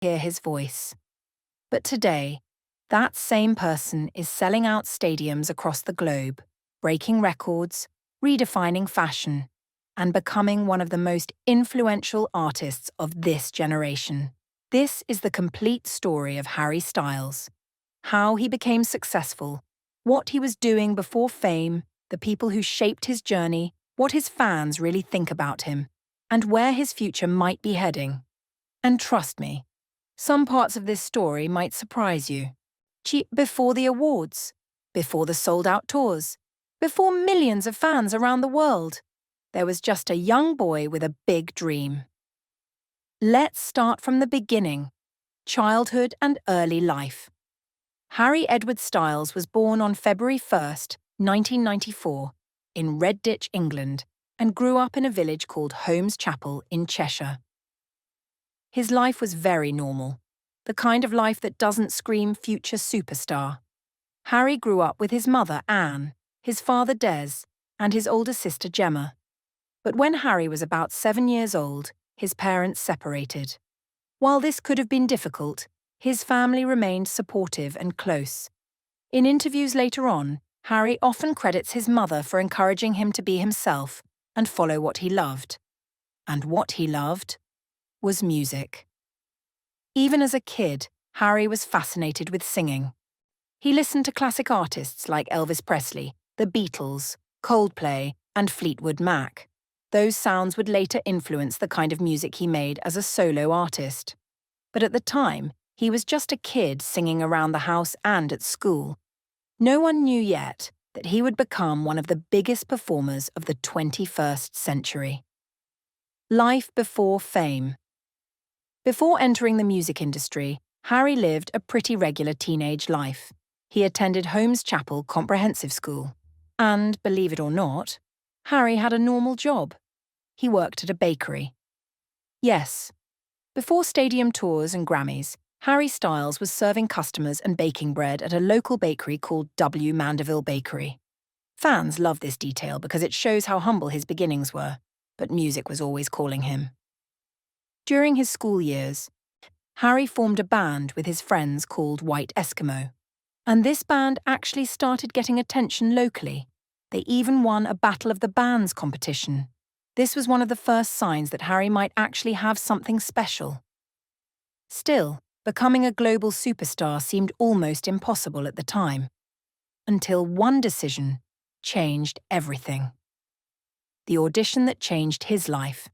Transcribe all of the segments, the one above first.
hear his voice. But today, that same person is selling out stadiums across the globe, breaking records, redefining fashion, and becoming one of the most influential artists of this generation. This is the complete story of Harry Styles. How he became successful, what he was doing before fame, the people who shaped his journey, what his fans really think about him, and where his future might be heading. And trust me, some parts of this story might surprise you. Before the awards, before the sold-out tours, before millions of fans around the world, there was just a young boy with a big dream. Let's start from the beginning, childhood and early life. Harry Edward Styles was born on February 1st, 1994, in Redditch, England, and grew up in a village called Holmes Chapel in Cheshire. His life was very normal, the kind of life that doesn't scream future superstar. Harry grew up with his mother, Anne, his father, Des, and his older sister, Gemma. But when Harry was about 7 years old, his parents separated. While this could have been difficult, his family remained supportive and close. In interviews later on, Harry often credits his mother for encouraging him to be himself and follow what he loved. And what he loved was music. Even as a kid, Harry was fascinated with singing. He listened to classic artists like Elvis Presley, the Beatles, Coldplay, and Fleetwood Mac. Those sounds would later influence the kind of music he made as a solo artist. But at the time, he was just a kid singing around the house and at school. No one knew yet that he would become one of the biggest performers of the 21st century. Life before fame. Before entering the music industry, Harry lived a pretty regular teenage life. He attended Holmes Chapel Comprehensive School. And, believe it or not, Harry had a normal job. He worked at a bakery. Yes, before stadium tours and Grammys, Harry Styles was serving customers and baking bread at a local bakery called W. Mandeville Bakery. Fans love this detail because it shows how humble his beginnings were, but music was always calling him. During his school years, Harry formed a band with his friends called White Eskimo. And this band actually started getting attention locally. They even won a Battle of the Bands competition. This was one of the first signs that Harry might actually have something special. Still, becoming a global superstar seemed almost impossible at the time. Until one decision changed everything. The audition that changed his life.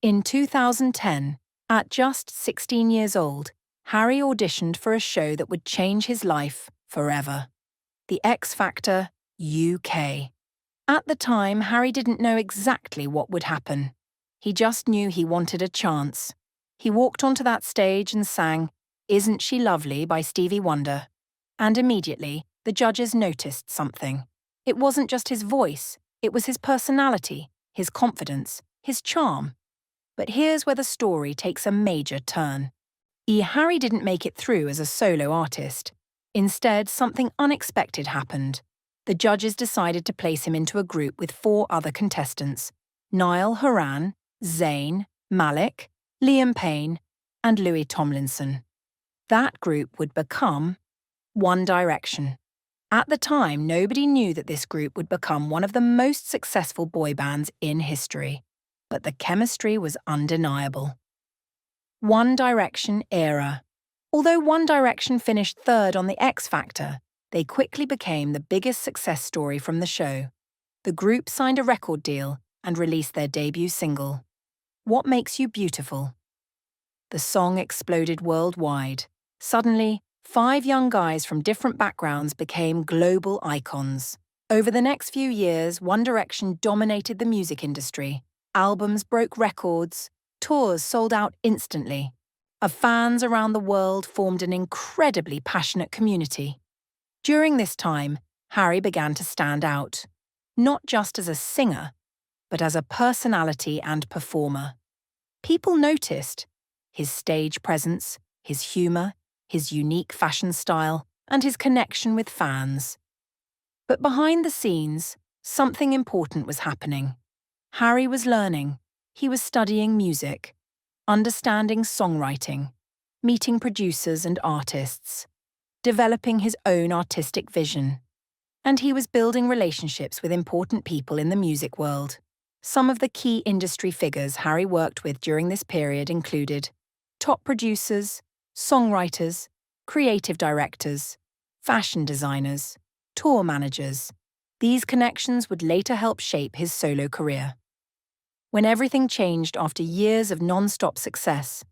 In 2010, at just 16 years old, Harry auditioned for a show that would change his life forever. The X Factor UK. At the time, Harry didn't know exactly what would happen. He just knew he wanted a chance. He walked onto that stage and sang "Isn't She Lovely" by Stevie Wonder. And immediately, the judges noticed something. It wasn't just his voice, it was his personality, his confidence, his charm. But here's where the story takes a major turn. Harry didn't make it through as a solo artist. Instead, something unexpected happened. The judges decided to place him into a group with 4 other contestants: Niall Horan, Zayn, Malik, Liam Payne, and Louis Tomlinson. That group would become One Direction. At the time, nobody knew that this group would become one of the most successful boy bands in history. But the chemistry was undeniable. One Direction era. Although One Direction finished 3rd on the X Factor, they quickly became the biggest success story from the show. The group signed a record deal and released their debut single, What Makes You Beautiful. The song exploded worldwide. Suddenly, 5 young guys from different backgrounds became global icons. Over the next few years, One Direction dominated the music industry. Albums broke records, tours sold out instantly. Fans around the world formed an incredibly passionate community. During this time, Harry began to stand out, not just as a singer, but as a personality and performer. People noticed his stage presence, his humour, his unique fashion style, and his connection with fans. But behind the scenes, something important was happening. Harry was learning. He was studying music, understanding songwriting, meeting producers and artists, developing his own artistic vision. And he was building relationships with important people in the music world. Some of the key industry figures Harry worked with during this period included top producers, songwriters, creative directors, fashion designers, tour managers. These connections would later help shape his solo career. When everything changed after years of non-stop success,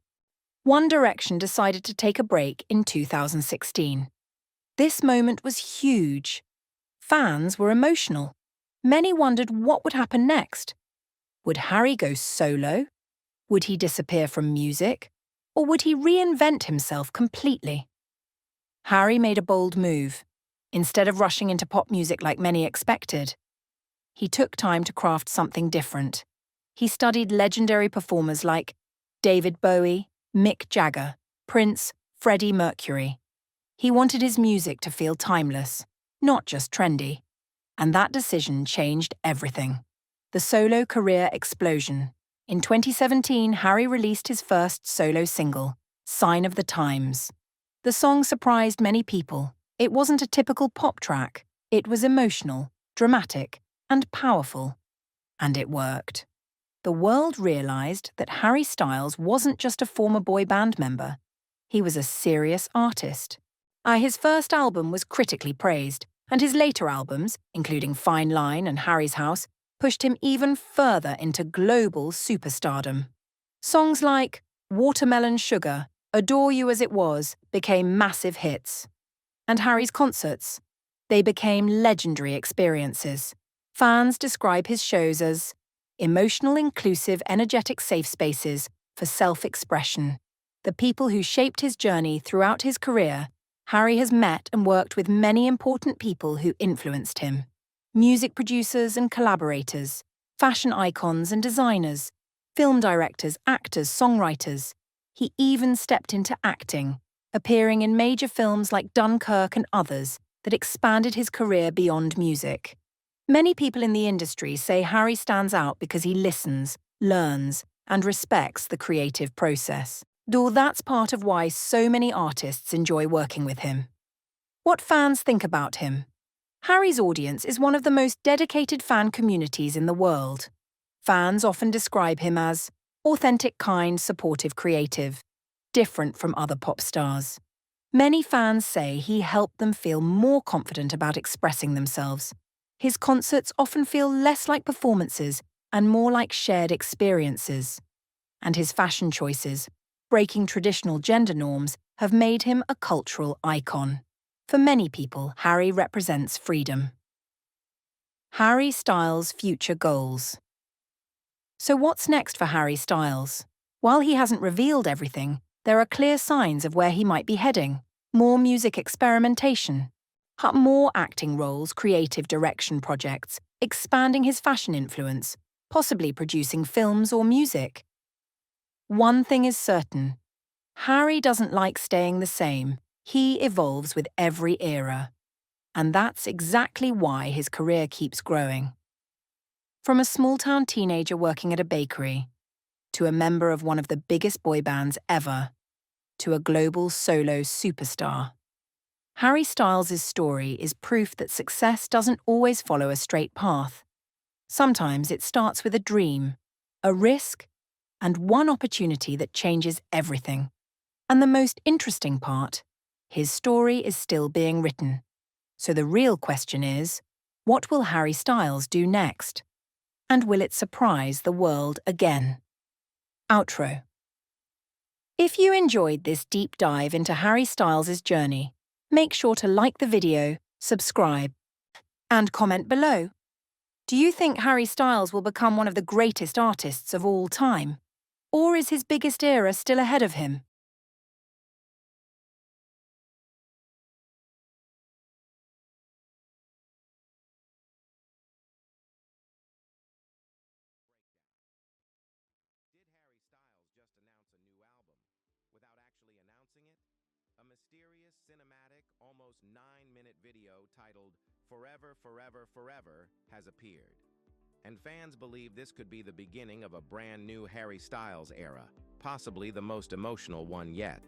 One Direction decided to take a break in 2016. This moment was huge. Fans were emotional. Many wondered what would happen next. Would Harry go solo? Would he disappear from music? Or would he reinvent himself completely? Harry made a bold move. Instead of rushing into pop music like many expected, he took time to craft something different. He studied legendary performers like David Bowie, Mick Jagger, Prince, Freddie Mercury. He wanted his music to feel timeless, not just trendy. And that decision changed everything. The solo career explosion. In 2017, Harry released his first solo single, Sign of the Times. The song surprised many people. It wasn't a typical pop track. It was emotional, dramatic, and powerful. And it worked. The world realized that Harry Styles wasn't just a former boy band member. He was a serious artist. His first album was critically praised, and his later albums, including Fine Line and Harry's House, pushed him even further into global superstardom. Songs like Watermelon Sugar, Adore You As It Was became massive hits. And Harry's concerts, they became legendary experiences. Fans describe his shows as emotional, inclusive, energetic safe spaces for self-expression. The people who shaped his journey throughout his career, Harry has met and worked with many important people who influenced him. Music producers and collaborators, fashion icons and designers, film directors, actors, songwriters. He even stepped into acting, appearing in major films like Dunkirk and others that expanded his career beyond music. Many people in the industry say Harry stands out because he listens, learns, and respects the creative process. Though that's part of why so many artists enjoy working with him. What fans think about him? Harry's audience is one of the most dedicated fan communities in the world. Fans often describe him as authentic, kind, supportive, creative, different from other pop stars. Many fans say he helped them feel more confident about expressing themselves. His concerts often feel less like performances and more like shared experiences. And his fashion choices, breaking traditional gender norms, have made him a cultural icon. For many people, Harry represents freedom. Harry Styles' future goals. So what's next for Harry Styles? While he hasn't revealed everything, there are clear signs of where he might be heading. More music experimentation, more acting roles, creative direction projects, expanding his fashion influence, possibly producing films or music. One thing is certain. Harry doesn't like staying the same. He evolves with every era. And that's exactly why his career keeps growing. From a small-town teenager working at a bakery, to a member of one of the biggest boy bands ever, to a global solo superstar. Harry Styles' story is proof that success doesn't always follow a straight path. Sometimes it starts with a dream, a risk, and one opportunity that changes everything. And the most interesting part, his story is still being written. So the real question is, what will Harry Styles do next? And will it surprise the world again? Outro. If you enjoyed this deep dive into Harry Styles' journey, make sure to like the video, subscribe, and comment below. Do you think Harry Styles will become one of the greatest artists of all time? Or is his biggest era still ahead of him? Did Harry Styles just announce a new album without actually announcing it? A mysterious, cinematic, almost 9-minute video titled Forever, Forever, Forever has appeared. And fans believe this could be the beginning of a brand new Harry Styles era, possibly the most emotional one yet.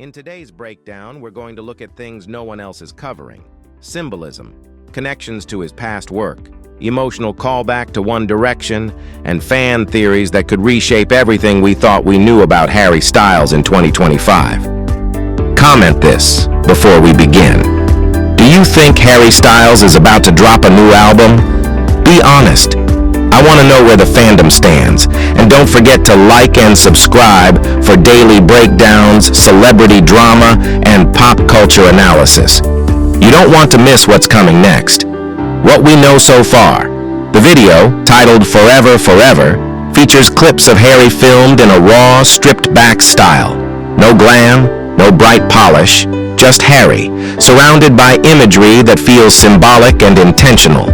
In today's breakdown, we're going to look at things no one else is covering: symbolism, connections to his past work, emotional callback to One Direction, and fan theories that could reshape everything we thought we knew about Harry Styles in 2025. Comment this before we begin. Do you think Harry Styles is about to drop a new album? Be honest. I want to know where the fandom stands. And don't forget to like and subscribe for daily breakdowns, celebrity drama, and pop culture analysis. You don't want to miss what's coming next. What we know so far. The video, titled Forever Forever, features clips of Harry filmed in a raw, stripped-back style. No glam, no bright polish, just Harry, surrounded by imagery that feels symbolic and intentional.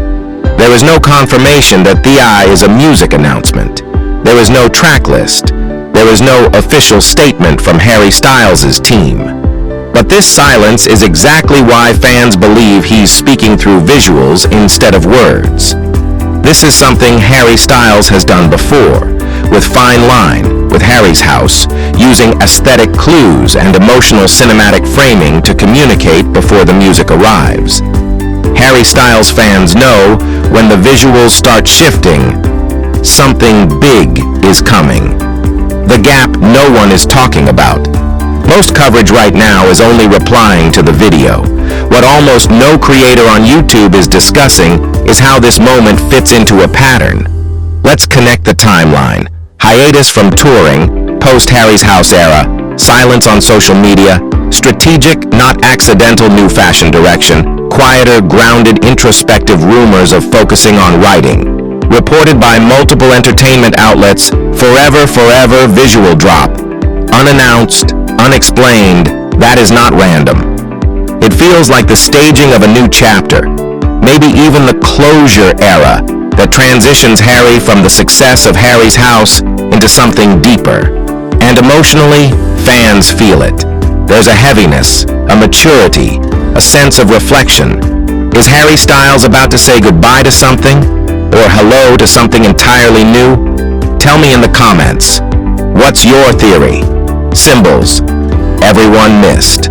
There is no confirmation that The Eye is a music announcement. There is no track list. There is no official statement from Harry Styles' team. But this silence is exactly why fans believe he's speaking through visuals instead of words. This is something Harry Styles has done before, with Fine Line, with Harry's House, using aesthetic clues and emotional cinematic framing to communicate before the music arrives. Harry Styles fans know when the visuals start shifting, something big is coming. The gap no one is talking about. Most coverage right now is only replying to the video. What almost no creator on YouTube is discussing is how this moment fits into a pattern. Let's connect the timeline. Hiatus from touring, post-Harry's House era, silence on social media, strategic, not accidental new fashion direction, quieter, grounded, introspective rumors of focusing on writing. Reported by multiple entertainment outlets, Forever Forever visual drop. Unannounced, unexplained, that is not random. It feels like the staging of a new chapter, maybe even the closure era that transitions Harry from the success of Harry's House into something deeper. And emotionally, fans feel it. There's a heaviness, a maturity, a sense of reflection. Is Harry Styles about to say goodbye to something? Or hello to something entirely new? Tell me in the comments. What's your theory? Symbols everyone missed.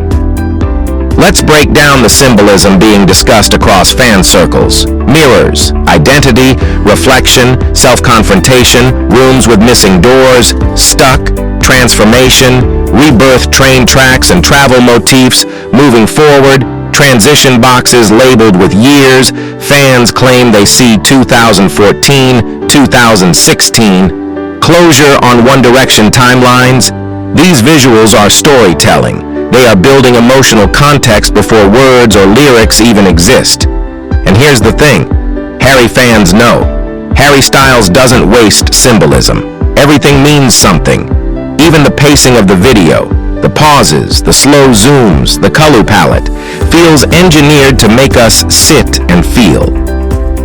Let's break down the symbolism being discussed across fan circles. Mirrors, identity, reflection, self-confrontation, rooms with missing doors, stuck, transformation, rebirth train tracks and travel motifs, moving forward, transition boxes labeled with years, fans claim they see 2014, 2016, closure on One Direction timelines. These visuals are storytelling. They are building emotional context before words or lyrics even exist. And here's the thing, Harry fans know. Harry Styles doesn't waste symbolism. Everything means something. Even the pacing of the video, the pauses, the slow zooms, the color palette, feels engineered to make us sit and feel.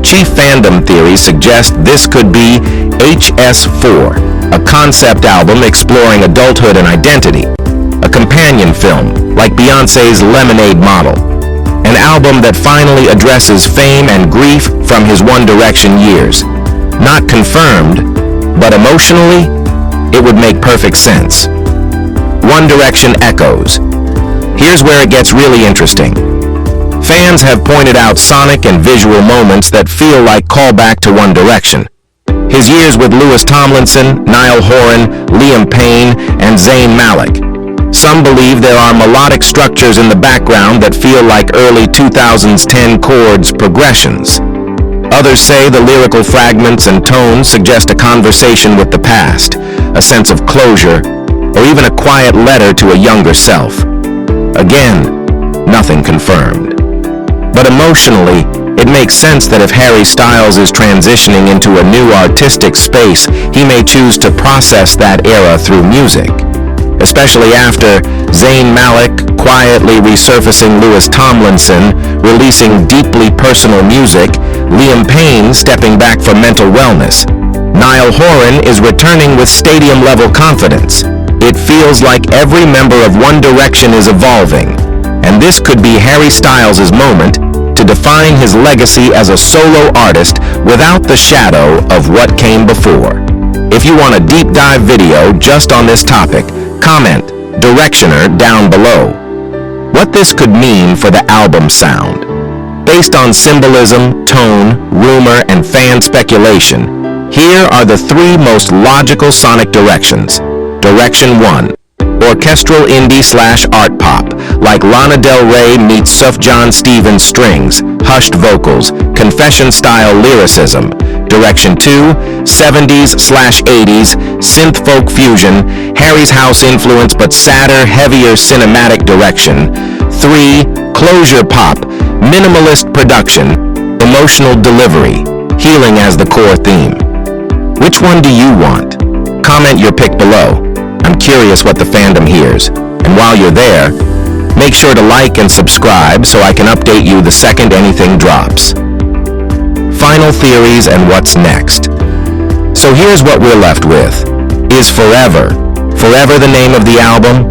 Chief fandom theories suggest this could be HS4, a concept album exploring adulthood and identity, a companion film like Beyoncé's Lemonade Model, an album that finally addresses fame and grief from his One Direction years. Not confirmed, but emotionally, it would make perfect sense. One Direction echoes. Here's where it gets really interesting. Fans have pointed out sonic and visual moments that feel like callback to One Direction. His years with Louis Tomlinson, Niall Horan, Liam Payne, and Zayn Malik. Some believe there are melodic structures in the background that feel like early 2010 chords progressions. Others say the lyrical fragments and tones suggest a conversation with the past, a sense of closure, or even a quiet letter to a younger self. Again, nothing confirmed. But emotionally, it makes sense that if Harry Styles is transitioning into a new artistic space, he may choose to process that era through music. Especially after Zayn Malik quietly resurfacing Louis Tomlinson, releasing deeply personal music, Liam Payne stepping back for mental wellness. Niall Horan is returning with stadium-level confidence. It feels like every member of One Direction is evolving, and this could be Harry Styles' moment to define his legacy as a solo artist without the shadow of what came before. If you want a deep dive video just on this topic, comment Directioner down below. What this could mean for the album sound. Based on symbolism, tone, rumor, and fan speculation, here are the three most logical sonic directions. Direction 1. Orchestral indie/art pop, like Lana Del Rey meets Sufjan Stevens strings, hushed vocals, confession-style lyricism. Direction 2, 70s/80s, synth folk fusion, Harry's House influence but sadder, heavier cinematic direction. 3, closure pop, minimalist production, emotional delivery, healing as the core theme. Which one do you want? Comment your pick below. I'm curious what the fandom hears. And while you're there, make sure to like and subscribe so I can update you the second anything drops. Final theories and what's next. So here's what we're left with. Is Forever the name of the album?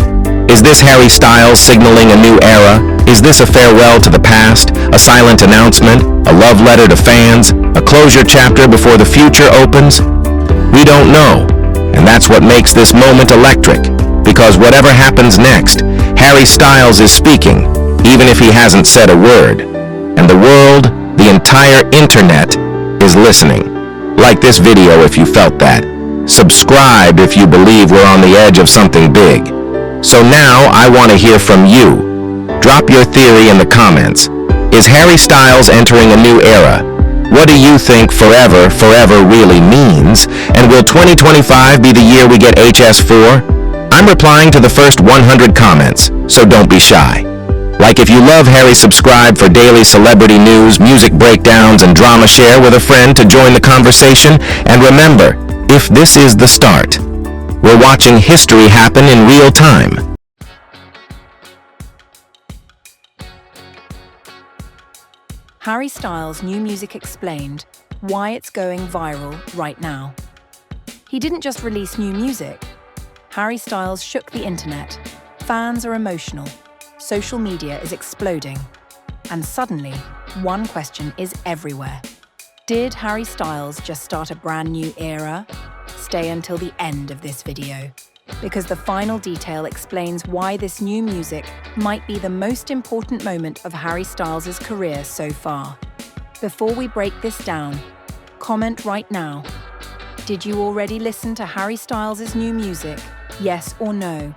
Is this Harry Styles signaling a new era? Is this a farewell to the past? A silent announcement? A love letter to fans? A closure chapter before the future opens? We don't know. And that's what makes this moment electric. Because whatever happens next, Harry Styles is speaking, even if he hasn't said a word. And the world, the entire internet, is listening. Like this video if you felt that. Subscribe if you believe we're on the edge of something big. So now I want to hear from you. Drop your theory in the comments. Is Harry Styles entering a new era? What do you think forever really means? And will 2025 be the year we get HS4? I'm replying to the first 100 comments, so don't be shy. Like if you love Harry, subscribe for daily celebrity news, music breakdowns, and drama. Share with a friend to join the conversation. And remember, if this is the start, we're watching history happen in real time. Harry Styles' new music explained why it's going viral right now. He didn't just release new music. Harry Styles shook the internet. Fans are emotional. Social media is exploding. And suddenly, one question is everywhere. Did Harry Styles just start a brand new era? Stay until the end of this video, because the final detail explains why this new music might be the most important moment of Harry Styles' career so far. Before we break this down, comment right now. Did you already listen to Harry Styles' new music? Yes or no?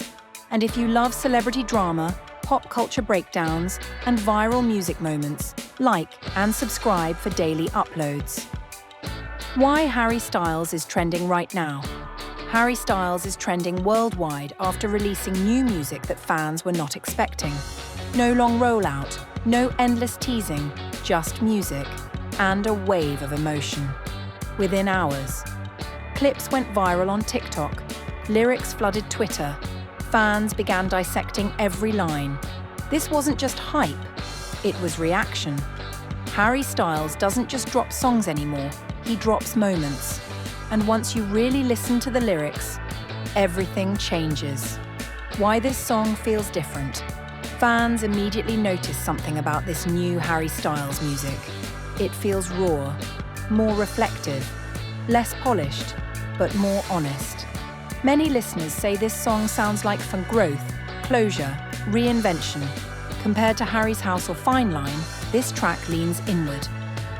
And if you love celebrity drama, pop culture breakdowns, and viral music moments, like and subscribe for daily uploads. Why Harry Styles is trending right now? Harry Styles is trending worldwide after releasing new music that fans were not expecting. No long rollout, no endless teasing, just music, and a wave of emotion. Within hours, clips went viral on TikTok, lyrics flooded Twitter, fans began dissecting every line. This wasn't just hype, it was reaction. Harry Styles doesn't just drop songs anymore, he drops moments. And once you really listen to the lyrics, everything changes. Why this song feels different. Fans immediately notice something about this new Harry Styles music. It feels raw, more reflective, less polished, but more honest. Many listeners say this song sounds like for growth, closure, reinvention. Compared to Harry's House or Fine Line, this track leans inward.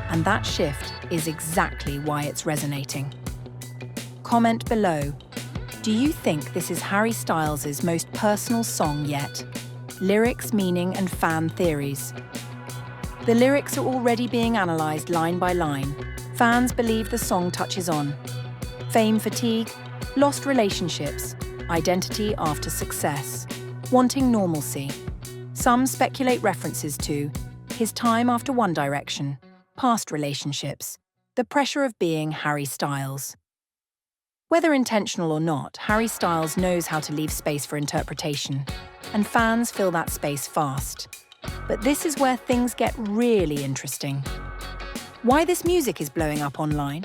And that shift is exactly why it's resonating. Comment below. Do you think this is Harry Styles' most personal song yet? Lyrics, meaning, and fan theories. The lyrics are already being analysed line by line. Fans believe the song touches on fame fatigue, lost relationships, identity after success, wanting normalcy. Some speculate references to his time after One Direction, past relationships, the pressure of being Harry Styles. Whether intentional or not, Harry Styles knows how to leave space for interpretation, and fans fill that space fast. But this is where things get really interesting. Why this music is blowing up online?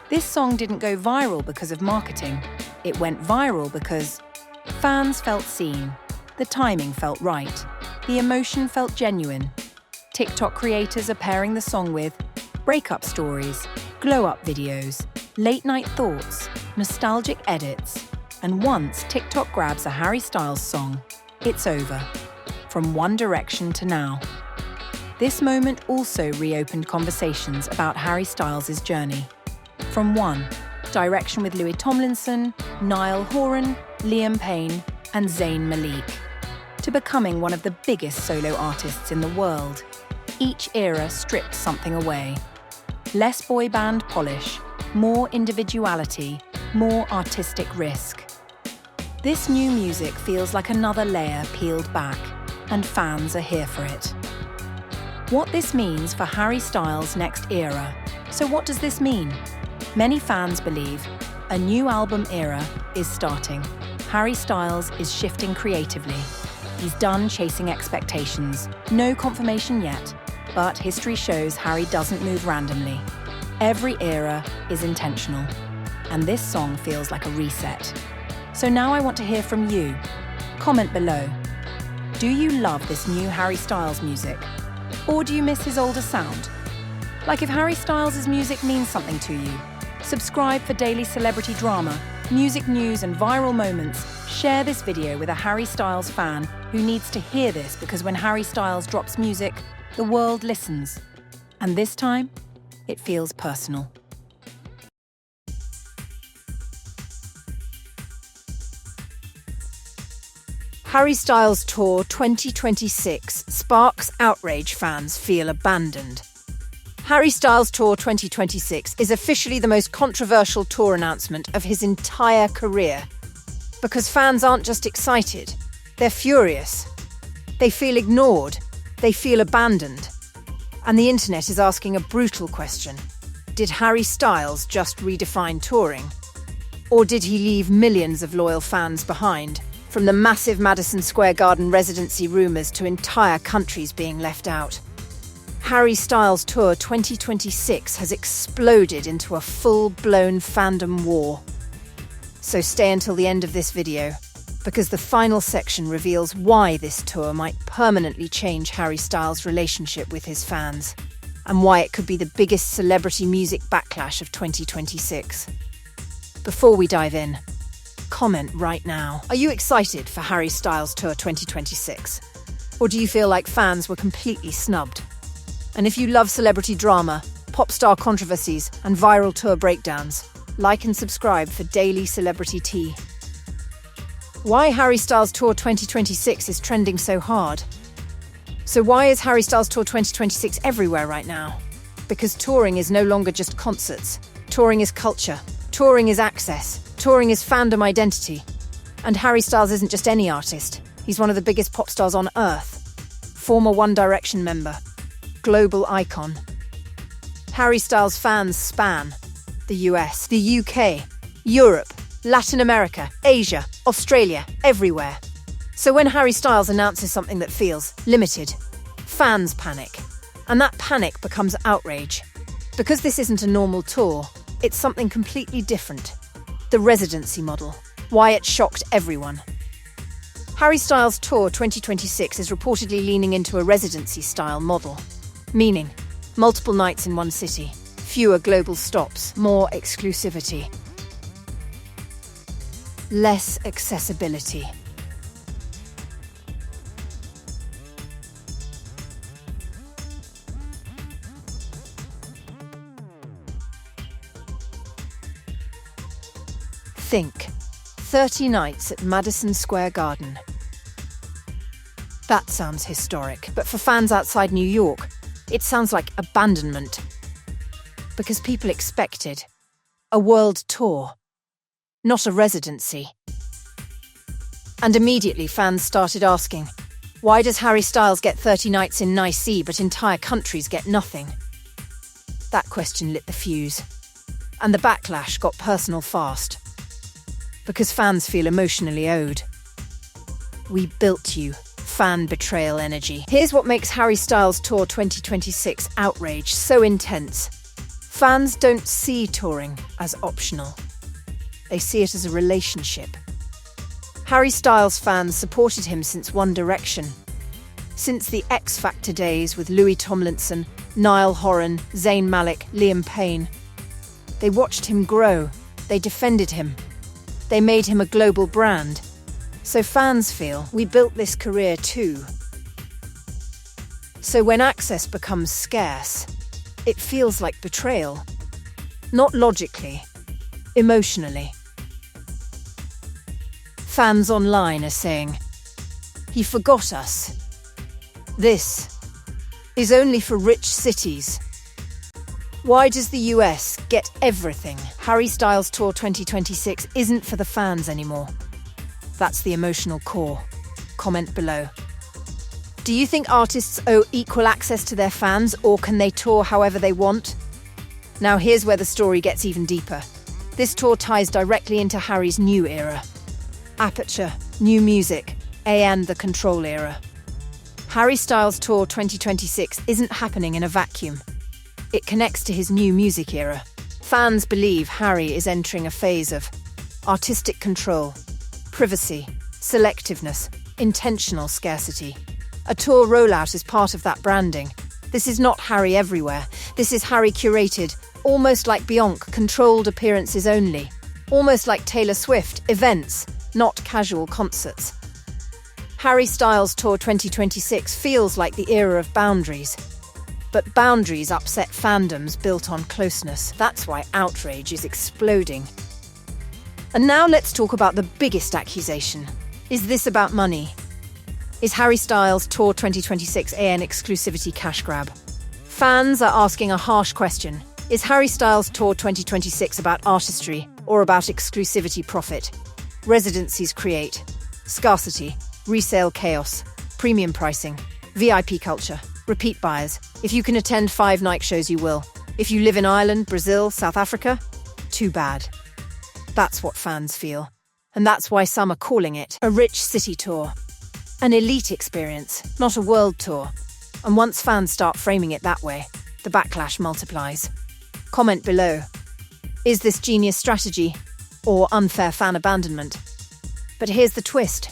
This song didn't go viral because of marketing. It went viral because fans felt seen, the timing felt right, the emotion felt genuine. TikTok creators are pairing the song with breakup stories, glow-up videos, late-night thoughts, nostalgic edits. And once TikTok grabs a Harry Styles song, it's over. From One Direction to now. This moment also reopened conversations about Harry Styles' journey. From One Direction with Louis Tomlinson, Niall Horan, Liam Payne, and Zayn Malik, to becoming one of the biggest solo artists in the world. Each era stripped something away. Less boy band polish, more individuality, more artistic risk. This new music feels like another layer peeled back, and fans are here for it. What this means for Harry Styles' next era. So what does this mean? Many fans believe a new album era is starting. Harry Styles is shifting creatively. He's done chasing expectations. No confirmation yet, but history shows Harry doesn't move randomly. Every era is intentional, and this song feels like a reset. So now I want to hear from you. Comment below. Do you love this new Harry Styles music? Or do you miss his older sound? Like if Harry Styles' music means something to you, subscribe for daily celebrity drama, music news and viral moments. Share this video with a Harry Styles fan who needs to hear this, because when Harry Styles drops music, the world listens. And this time, it feels personal. Harry Styles Tour 2026 sparks outrage, fans feel abandoned. Harry Styles Tour 2026 is officially the most controversial tour announcement of his entire career. Because fans aren't just excited, they're furious. They feel ignored, they feel abandoned. And the internet is asking a brutal question. Did Harry Styles just redefine touring? Or did he leave millions of loyal fans behind? From the massive Madison Square Garden residency rumours to entire countries being left out. Harry Styles Tour 2026 has exploded into a full-blown fandom war. So stay until the end of this video, because the final section reveals why this tour might permanently change Harry Styles' relationship with his fans, and why it could be the biggest celebrity music backlash of 2026. Before we dive in, comment right now. Are you excited for Harry Styles Tour 2026? Or do you feel like fans were completely snubbed? And if you love celebrity drama, pop star controversies, and viral tour breakdowns, like and subscribe for daily celebrity tea. Why Harry Styles Tour 2026 is trending so hard? So why is Harry Styles Tour 2026 everywhere right now? Because touring is no longer just concerts. Touring is culture. Touring is access. Touring is fandom identity. And Harry Styles isn't just any artist. He's one of the biggest pop stars on earth. Former One Direction member. Global icon. Harry Styles fans span the US, the UK, Europe, Latin America, Asia, Australia, everywhere. So when Harry Styles announces something that feels limited, fans panic. And that panic becomes outrage. Because this isn't a normal tour, it's something completely different. The residency model. Why it shocked everyone. Harry Styles Tour 2026 is reportedly leaning into a residency-style model. Meaning, multiple nights in one city, fewer global stops, more exclusivity. Less accessibility. Think 30 nights at Madison Square Garden. That sounds historic, but for fans outside New York, it sounds like abandonment. Because people expected a world tour, not a residency. And immediately fans started asking, why does Harry Styles get 30 nights in Nice but entire countries get nothing? That question lit the fuse. And the backlash got personal fast. Because fans feel emotionally owed. We built you. Fan betrayal energy. Here's what makes Harry Styles Tour 2026 outrage so intense. Fans don't see touring as optional. They see it as a relationship. Harry Styles fans supported him since One Direction. Since the X Factor days with Louis Tomlinson, Niall Horan, Zayn Malik, Liam Payne. They watched him grow. They defended him. They made him a global brand. So fans feel we built this career too. So when access becomes scarce, it feels like betrayal. Not logically, emotionally. Fans online are saying, "He forgot us. This is only for rich cities. Why does the US get everything? Harry Styles Tour 2026 isn't for the fans anymore." That's the emotional core. Comment below. Do you think artists owe equal access to their fans, or can they tour however they want? Now here's where the story gets even deeper. This tour ties directly into Harry's new era. Aperture, new music, and the Control era. Harry Styles Tour 2026 isn't happening in a vacuum. It connects to his new music era. Fans believe Harry is entering a phase of artistic control, privacy, selectiveness, intentional scarcity. A tour rollout is part of that branding. This is not Harry everywhere. This is Harry curated, almost like Beyoncé, controlled appearances only. Almost like Taylor Swift, events, not casual concerts. Harry Styles Tour 2026 feels like the era of boundaries. But boundaries upset fandoms built on closeness. That's why outrage is exploding. And now let's talk about the biggest accusation. Is this about money? Is Harry Styles Tour 2026 an exclusivity cash grab? Fans are asking a harsh question. Is Harry Styles Tour 2026 about artistry or about exclusivity profit? Residencies create scarcity, resale chaos, premium pricing, VIP culture, repeat buyers. If you can attend 5 Nike shows, you will. If you live in Ireland, Brazil, South Africa, too bad. That's what fans feel. And that's why some are calling it a rich city tour. An elite experience, not a world tour. And once fans start framing it that way, the backlash multiplies. Comment below. Is this genius strategy or unfair fan abandonment? But here's the twist.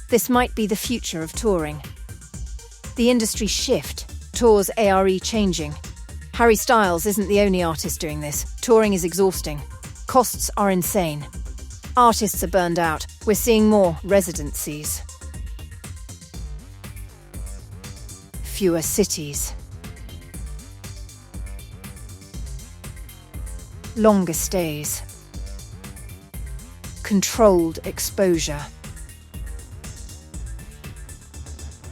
This might be the future of touring. The industry shift, tours ARE changing. Harry Styles isn't the only artist doing this. Touring is exhausting. Costs are insane. Artists are burned out. We're seeing more residencies. Fewer cities. Longer stays. Controlled exposure.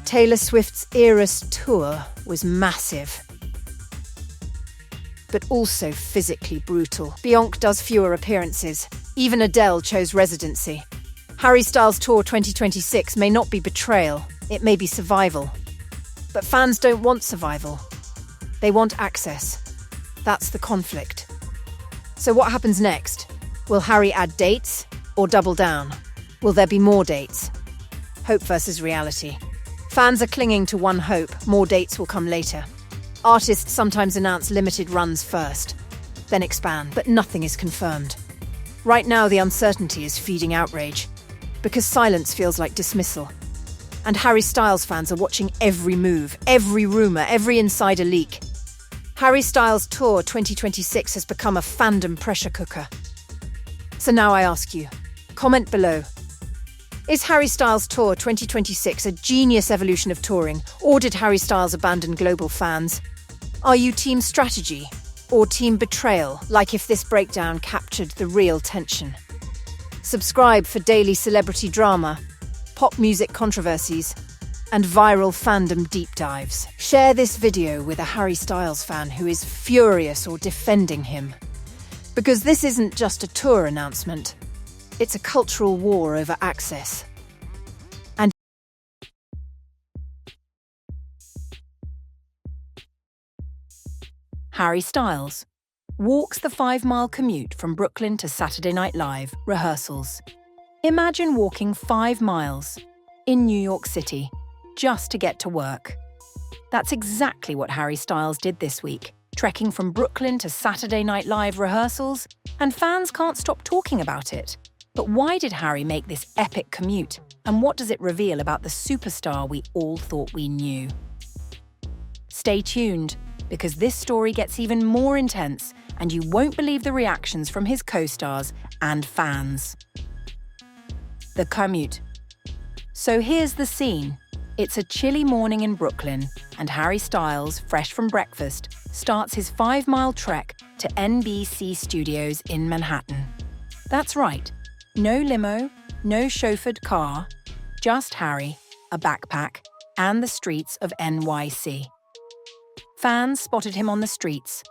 Taylor Swift's Eras tour was massive, but also physically brutal. Beyoncé does fewer appearances. Even Adele chose residency. Harry Styles Tour 2026 may not be betrayal, it may be survival. But fans don't want survival. They want access. That's the conflict. So what happens next? Will Harry add dates or double down? Will there be more dates? Hope versus reality. Fans are clinging to one hope: more dates will come later. Artists sometimes announce limited runs first, then expand, but nothing is confirmed. Right now, the uncertainty is feeding outrage, because silence feels like dismissal. And Harry Styles fans are watching every move, every rumour, every insider leak. Harry Styles Tour 2026 has become a fandom pressure cooker. So now I ask you, comment below. Is Harry Styles Tour 2026 a genius evolution of touring, or did Harry Styles abandon global fans? Are you team strategy or team betrayal, like if this breakdown captured the real tension? Subscribe for daily celebrity drama, pop music controversies, and viral fandom deep dives. Share this video with a Harry Styles fan who is furious or defending him. Because this isn't just a tour announcement, it's a cultural war over access. And Harry Styles walks the 5-mile commute from Brooklyn to Saturday Night Live rehearsals. Imagine walking 5 miles in New York City just to get to work. That's exactly what Harry Styles did this week, trekking from Brooklyn to Saturday Night Live rehearsals, and fans can't stop talking about it. But why did Harry make this epic commute, and what does it reveal about the superstar we all thought we knew? Stay tuned, because this story gets even more intense, and you won't believe the reactions from his co-stars and fans. the commute. So here's the scene. It's a chilly morning in Brooklyn, and Harry Styles, fresh from breakfast, starts his 5-mile trek to NBC Studios in Manhattan. That's right, no limo, no chauffeured car, just Harry, a backpack, and the streets of NYC. Fans spotted him on the streets.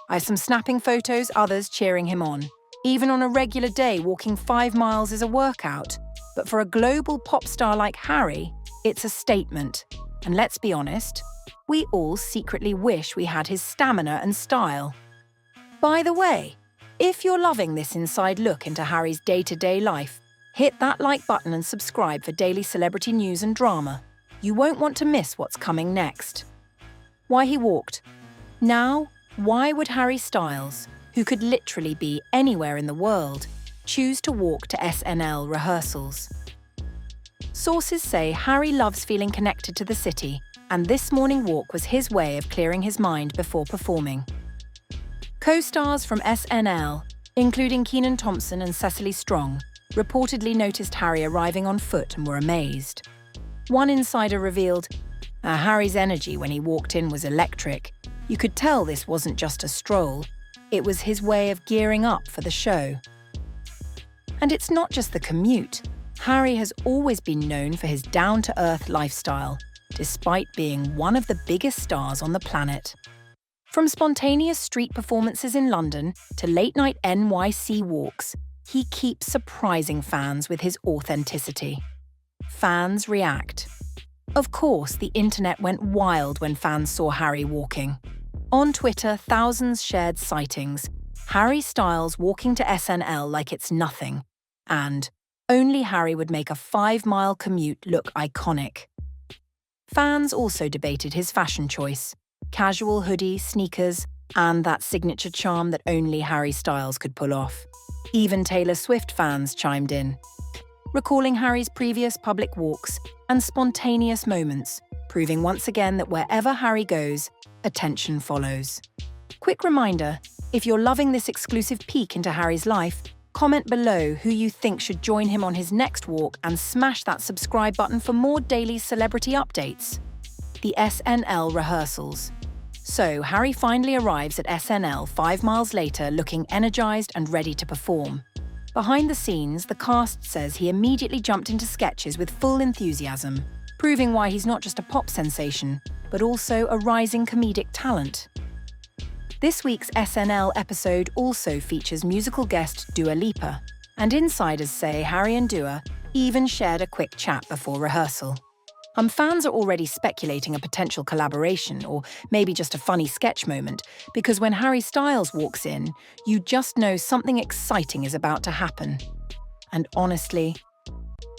I have some snapping photos, others cheering him on. Even on a regular day, walking 5 miles is a workout. But for a global pop star like Harry, it's a statement. And let's be honest, we all secretly wish we had his stamina and style. By the way, if you're loving this inside look into Harry's day-to-day life, hit that like button and subscribe for daily celebrity news and drama. You won't want to miss what's coming next. Why he walked. Now, why would Harry Styles, who could literally be anywhere in the world, choose to walk to SNL rehearsals? Sources say Harry loves feeling connected to the city, and this morning walk was his way of clearing his mind before performing. Co-stars from SNL, including Kenan Thompson and Cecily Strong, reportedly noticed Harry arriving on foot and were amazed. One insider revealed, Harry's energy when he walked in was electric. You could tell this wasn't just a stroll. It was his way of gearing up for the show. And it's not just the commute. Harry has always been known for his down-to-earth lifestyle, despite being one of the biggest stars on the planet. From spontaneous street performances in London to late-night NYC walks, he keeps surprising fans with his authenticity. Fans react. Of course, the internet went wild when fans saw Harry walking. On Twitter, thousands shared sightings. Harry Styles walking to SNL like it's nothing. And only Harry would make a 5-mile commute look iconic. Fans also debated his fashion choice. Casual hoodie, sneakers, and that signature charm that only Harry Styles could pull off. Even Taylor Swift fans chimed in, recalling Harry's previous public walks and spontaneous moments, proving once again that wherever Harry goes, attention follows. Quick reminder, if you're loving this exclusive peek into Harry's life, comment below who you think should join him on his next walk and smash that subscribe button for more daily celebrity updates. The SNL rehearsals. So, Harry finally arrives at SNL 5 miles later looking energized and ready to perform. Behind the scenes, the cast says he immediately jumped into sketches with full enthusiasm, proving why he's not just a pop sensation, but also a rising comedic talent. This week's SNL episode also features musical guest Dua Lipa, and insiders say Harry and Dua even shared a quick chat before rehearsal. Fans are already speculating a potential collaboration, or maybe just a funny sketch moment, because when Harry Styles walks in, you just know something exciting is about to happen. And honestly,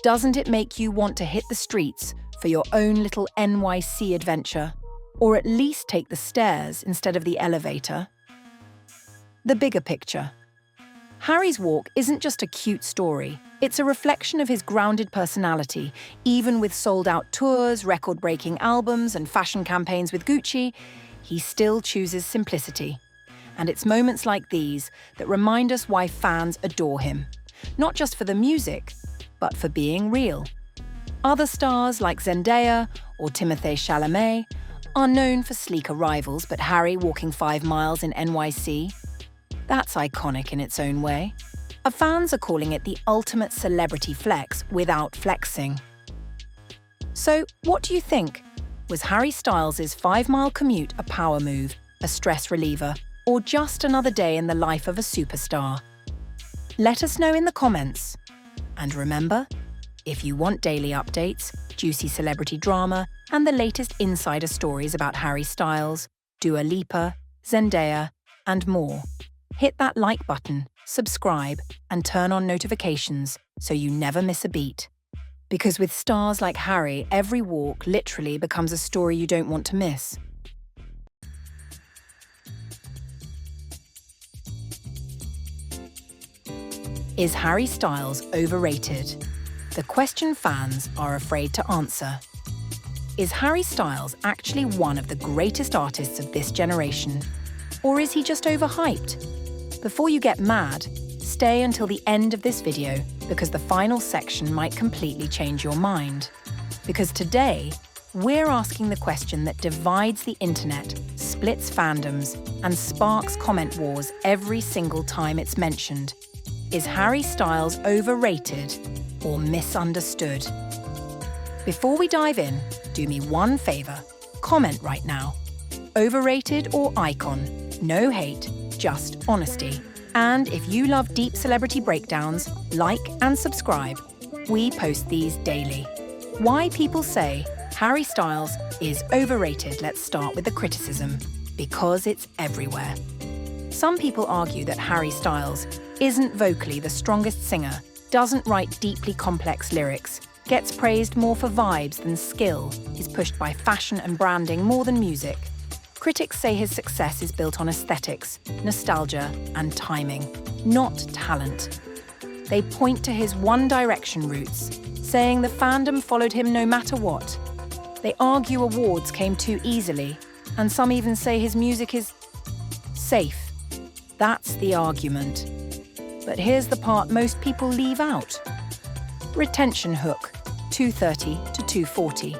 doesn't it make you want to hit the streets for your own little NYC adventure? Or at least take the stairs instead of the elevator? The bigger picture. Harry's walk isn't just a cute story. It's a reflection of his grounded personality. Even with sold-out tours, record-breaking albums, and fashion campaigns with Gucci, he still chooses simplicity. And it's moments like these that remind us why fans adore him. Not just for the music, but for being real. Other stars like Zendaya or Timothée Chalamet are known for sleek arrivals, but Harry walking 5 miles in NYC? That's iconic in its own way. Fans are calling it the ultimate celebrity flex without flexing. So, what do you think? Was Harry Styles' 5-mile commute a power move, a stress reliever, or just another day in the life of a superstar? Let us know in the comments. And remember, if you want daily updates, juicy celebrity drama, and the latest insider stories about Harry Styles, Dua Lipa, Zendaya, and more, hit that like button, subscribe, and turn on notifications so you never miss a beat. Because with stars like Harry, every walk literally becomes a story you don't want to miss. Is Harry Styles overrated? The question fans are afraid to answer. Is Harry Styles actually one of the greatest artists of this generation? Or is he just overhyped? Before you get mad, stay until the end of this video because the final section might completely change your mind. Because today, we're asking the question that divides the internet, splits fandoms, and sparks comment wars every single time it's mentioned. Is Harry Styles overrated or misunderstood? Before we dive in, do me one favor. Comment right now. Overrated or icon? No hate, just honesty. And if you love deep celebrity breakdowns, like and subscribe. We post these daily. Why people say Harry Styles is overrated. Let's start with the criticism. Because it's everywhere. Some people argue that Harry Styles isn't vocally the strongest singer, doesn't write deeply complex lyrics, gets praised more for vibes than skill, is pushed by fashion and branding more than music. Critics say his success is built on aesthetics, nostalgia, and timing, not talent. They point to his One Direction roots, saying the fandom followed him no matter what. They argue awards came too easily, and some even say his music is safe. That's the argument. But here's the part most people leave out. Retention hook, 230 to 240.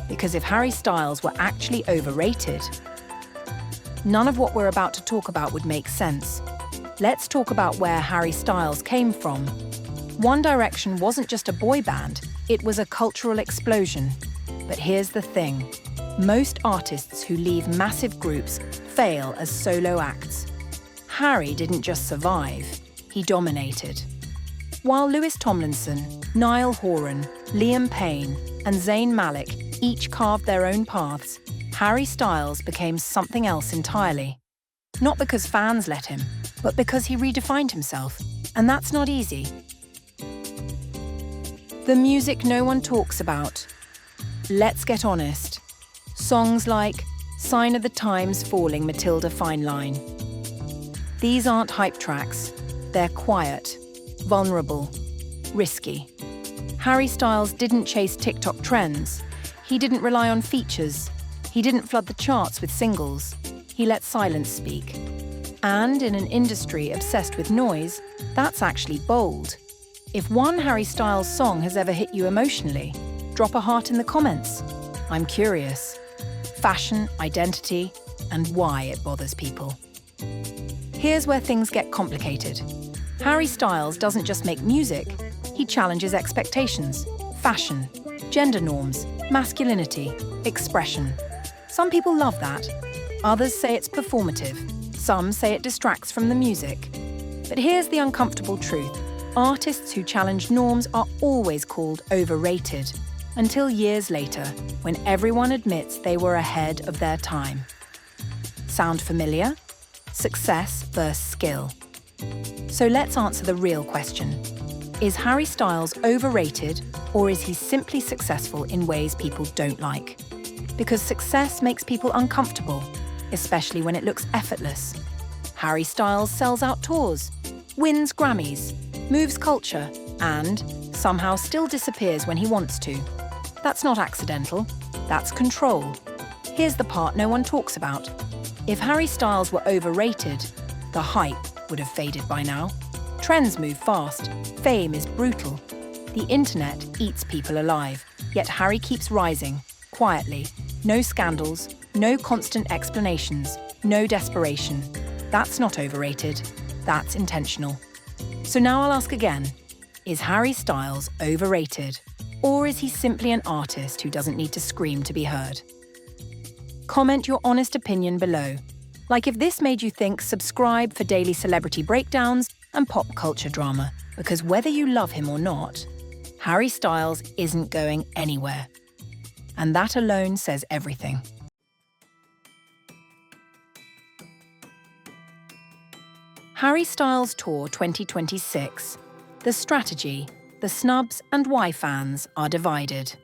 Because if Harry Styles were actually overrated, none of what we're about to talk about would make sense. Let's talk about where Harry Styles came from. One Direction wasn't just a boy band, it was a cultural explosion. But here's the thing. Most artists who leave massive groups fail as solo acts. Harry didn't just survive, he dominated. While Louis Tomlinson, Niall Horan, Liam Payne, and Zayn Malik each carved their own paths, Harry Styles became something else entirely. Not because fans let him, but because he redefined himself, and that's not easy. The music no one talks about. Let's get honest. Songs like Sign of the Times Falling Matilda Fine Line. These aren't hype tracks. They're quiet, vulnerable, risky. Harry Styles didn't chase TikTok trends. He didn't rely on features. He didn't flood the charts with singles. He let silence speak. And in an industry obsessed with noise, that's actually bold. If one Harry Styles song has ever hit you emotionally, drop a heart in the comments. I'm curious. Fashion, identity, and why it bothers people. Here's where things get complicated. Harry Styles doesn't just make music, he challenges expectations, fashion, gender norms, masculinity, expression. Some people love that. Others say it's performative. Some say it distracts from the music. But here's the uncomfortable truth. Artists who challenge norms are always called overrated, until years later, when everyone admits they were ahead of their time. Sound familiar? Success versus skill. So let's answer the real question. Is Harry Styles overrated, or is he simply successful in ways people don't like? Because success makes people uncomfortable, especially when it looks effortless. Harry Styles sells out tours, wins Grammys, moves culture, and somehow still disappears when he wants to. That's not accidental, that's control. Here's the part no one talks about. If Harry Styles were overrated, the hype would have faded by now. Trends move fast, fame is brutal. The internet eats people alive, yet Harry keeps rising, quietly. No scandals, no constant explanations, no desperation. That's not overrated, that's intentional. So now I'll ask again, is Harry Styles overrated? Or is he simply an artist who doesn't need to scream to be heard? Comment your honest opinion below. Like if this made you think, subscribe for daily celebrity breakdowns and pop culture drama, because whether you love him or not, Harry Styles isn't going anywhere. And that alone says everything. Harry Styles Tour 2026. The strategy, the snubs, and why fans are divided.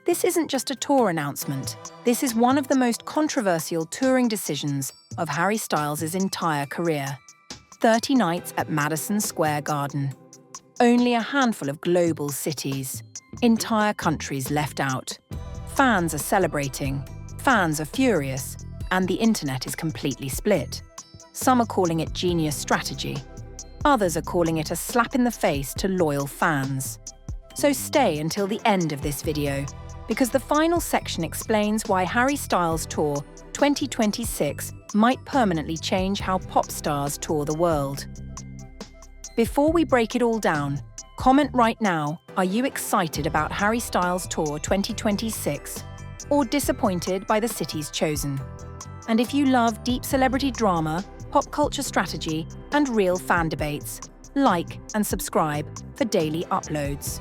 This isn't just a tour announcement. This is one of the most controversial touring decisions of Harry Styles' entire career. 30 nights at Madison Square Garden. Only a handful of global cities. Entire countries left out. Fans are celebrating. Fans are furious. And the internet is completely split. Some are calling it genius strategy. Others are calling it a slap in the face to loyal fans. So stay until the end of this video, because the final section explains why Harry Styles Tour 2026 might permanently change how pop stars tour the world. Before we break it all down, comment right now, are you excited about Harry Styles Tour 2026 or disappointed by the cities chosen? And if you love deep celebrity drama, pop culture strategy, and real fan debates, like and subscribe for daily uploads.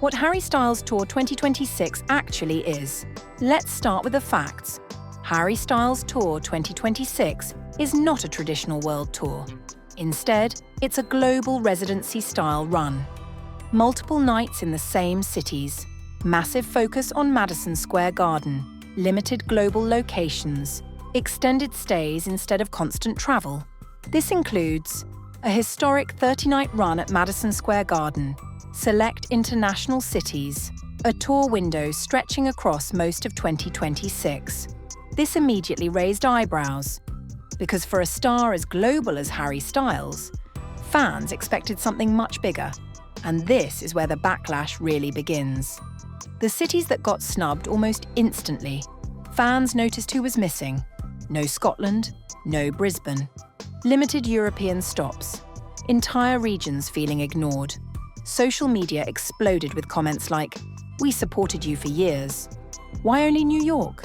What Harry Styles Tour 2026 actually is. Let's start with the facts. Harry Styles Tour 2026 is not a traditional world tour. Instead, it's a global residency-style run. Multiple nights in the same cities, massive focus on Madison Square Garden, limited global locations, extended stays instead of constant travel. This includes a historic 30-night run at Madison Square Garden, select international cities, a tour window stretching across most of 2026. This immediately raised eyebrows, because for a star as global as Harry Styles, fans expected something much bigger, and this is where the backlash really begins. The cities that got snubbed almost instantly. Fans noticed who was missing. No Scotland, no Brisbane. Limited European stops. Entire regions feeling ignored. Social media exploded with comments like, "We supported you for years. Why only New York?"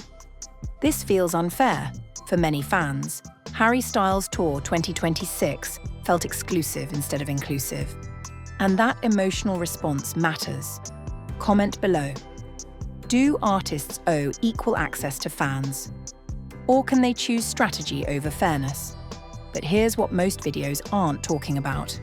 This feels unfair. For many fans, Harry Styles Tour 2026 felt exclusive instead of inclusive. And that emotional response matters. Comment below. Do artists owe equal access to fans? Or can they choose strategy over fairness? But here's what most videos aren't talking about.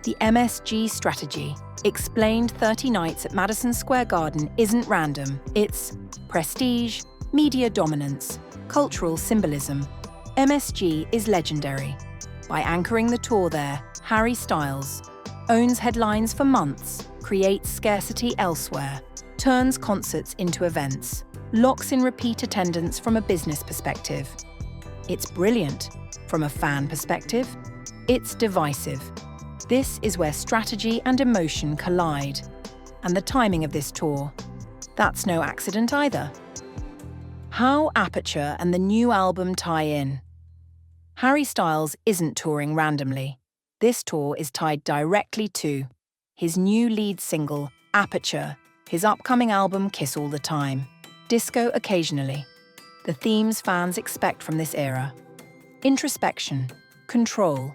The MSG strategy, explained 30 nights at Madison Square Garden, isn't random. It's prestige, media dominance, cultural symbolism. MSG is legendary. By anchoring the tour there, Harry Styles owns headlines for months, creates scarcity elsewhere, turns concerts into events, locks in repeat attendance from a business perspective. It's brilliant. From a fan perspective, it's divisive. This is where strategy and emotion collide. And the timing of this tour, that's no accident either. How Aperture and the new album tie in. Harry Styles isn't touring randomly. This tour is tied directly to his new lead single, Aperture, his upcoming album Kiss All the Time, Disco Occasionally. The themes fans expect from this era. Introspection, control,